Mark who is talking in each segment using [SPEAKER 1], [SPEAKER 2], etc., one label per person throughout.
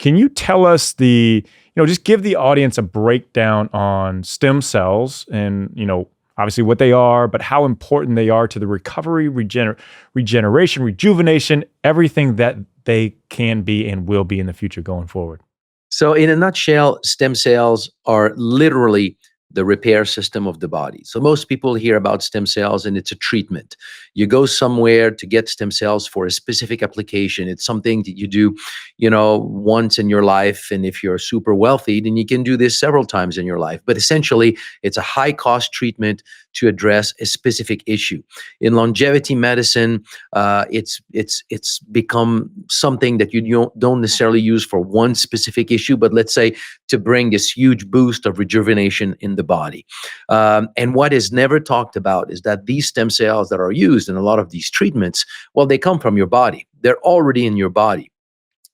[SPEAKER 1] Can you tell us just give the audience a breakdown on stem cells and, obviously what they are, but how important they are to the recovery, regeneration, rejuvenation, everything that they can be and will be in the future going forward?
[SPEAKER 2] So in a nutshell, stem cells are literally the repair system of the body. So most people hear about stem cells and it's a treatment. You go somewhere to get stem cells for a specific application. It's something that you do, once in your life. And if you're super wealthy, then you can do this several times in your life. But essentially, it's a high cost treatment to address a specific issue. In longevity medicine, it's become something that you don't necessarily use for one specific issue, but let's say to bring this huge boost of rejuvenation in the body. And what is never talked about is that these stem cells that are used in a lot of these treatments, well, they come from your body. They're already in your body.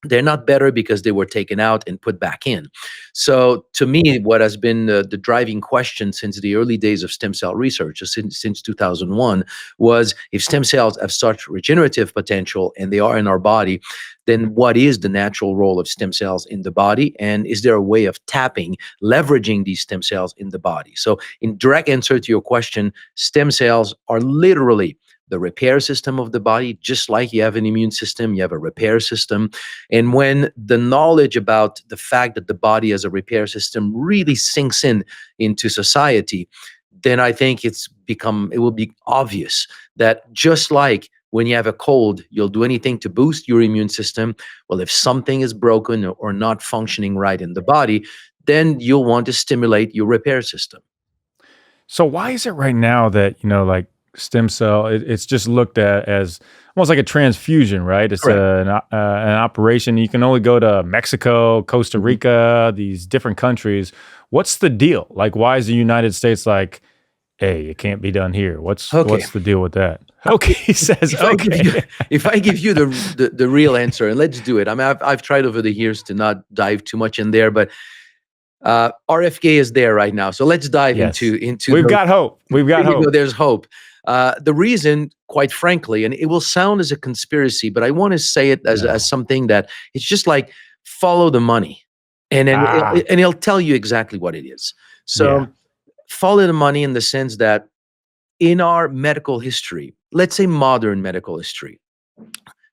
[SPEAKER 2] They're not better because they were taken out and put back in. So to me, what has been the driving question since the early days of stem cell research, since 2001, was if stem cells have such regenerative potential and they are in our body, then what is the natural role of stem cells in the body? And is there a way of leveraging these stem cells in the body? So in direct answer to your question, stem cells are literally the repair system of the body. Just like you have an immune system, you have a repair system. And when the knowledge about the fact that the body as a repair system really sinks into society, then I think it will be obvious that just like when you have a cold, you'll do anything to boost your immune system. Well, if something is broken or not functioning right in the body, then you'll want to stimulate your repair system.
[SPEAKER 1] So why is it right now that, stem cell, it's just looked at as almost like a transfusion, right? It's an operation. You can only go to Mexico, Costa Rica, these different countries. What's the deal? Like, why is the United States like, hey, it can't be done here? What's the deal with that? Okay, he says,
[SPEAKER 2] If I give you the real answer, and let's do it. I mean, I've tried over the years to not dive too much in there, but RFK is there right now. So let's dive into.
[SPEAKER 1] We've got hope.
[SPEAKER 2] There's hope. The reason, quite frankly, and it will sound as a conspiracy, but I want to say it as something that it's just like follow the money, and he'll tell you exactly what it is. So follow the money in the sense that in our medical history, let's say modern medical history,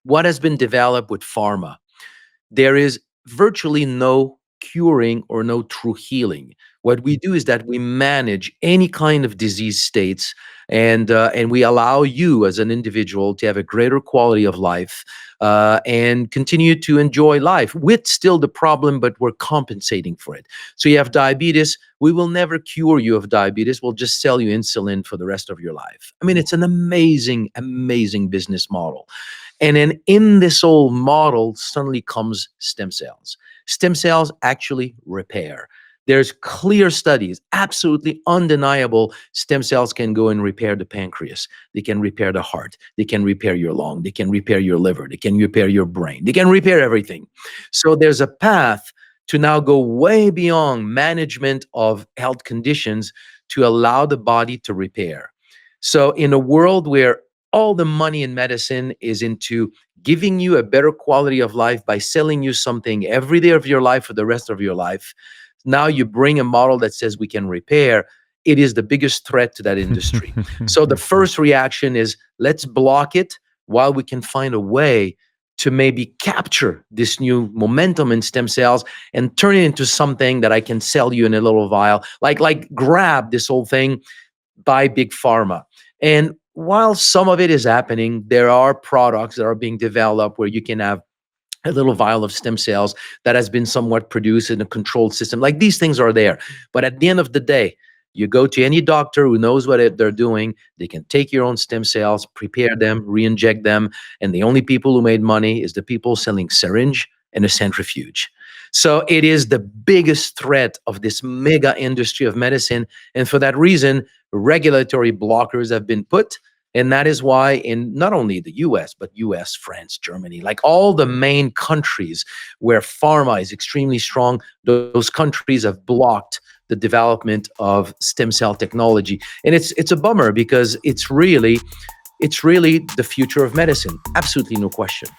[SPEAKER 2] what has been developed with pharma, there is virtually no curing or no true healing. What we do is that we manage any kind of disease states, and we allow you as an individual to have a greater quality of life and continue to enjoy life with still the problem, but we're compensating for it. So you have diabetes. We will never cure you of diabetes. We'll just sell you insulin for the rest of your life. I mean, it's an amazing, amazing business model. And then in this whole model suddenly comes stem cells. Stem cells actually repair. There's clear studies, absolutely undeniable. Stem cells can go and repair the pancreas. They can repair the heart. They can repair your lung. They can repair your liver. They can repair your brain. They can repair everything. So there's a path to now go way beyond management of health conditions to allow the body to repair. So in a world where all the money in medicine is into giving you a better quality of life by selling you something every day of your life for the rest of your life, now you bring a model that says we can repair. It is the biggest threat to that industry. So the first reaction is let's block it while we can find a way to maybe capture this new momentum in stem cells and turn it into something that I can sell you in a little vial, like grab this whole thing by Big Pharma. And while some of it is happening, there are products that are being developed where you can have a little vial of stem cells that has been somewhat produced in a controlled system. Like these things are there. But at the end of the day, you go to any doctor who knows what they're doing. They can take your own stem cells, prepare them, re-inject them. And the only people who made money is the people selling syringe and a centrifuge. So it is the biggest threat of this mega industry of medicine. And for that reason, regulatory blockers have been put. And that is why in not only the US, but US, France, Germany, like all the main countries where pharma is extremely strong, those countries have blocked the development of stem cell technology. And it's a bummer because it's really the future of medicine. Absolutely no question.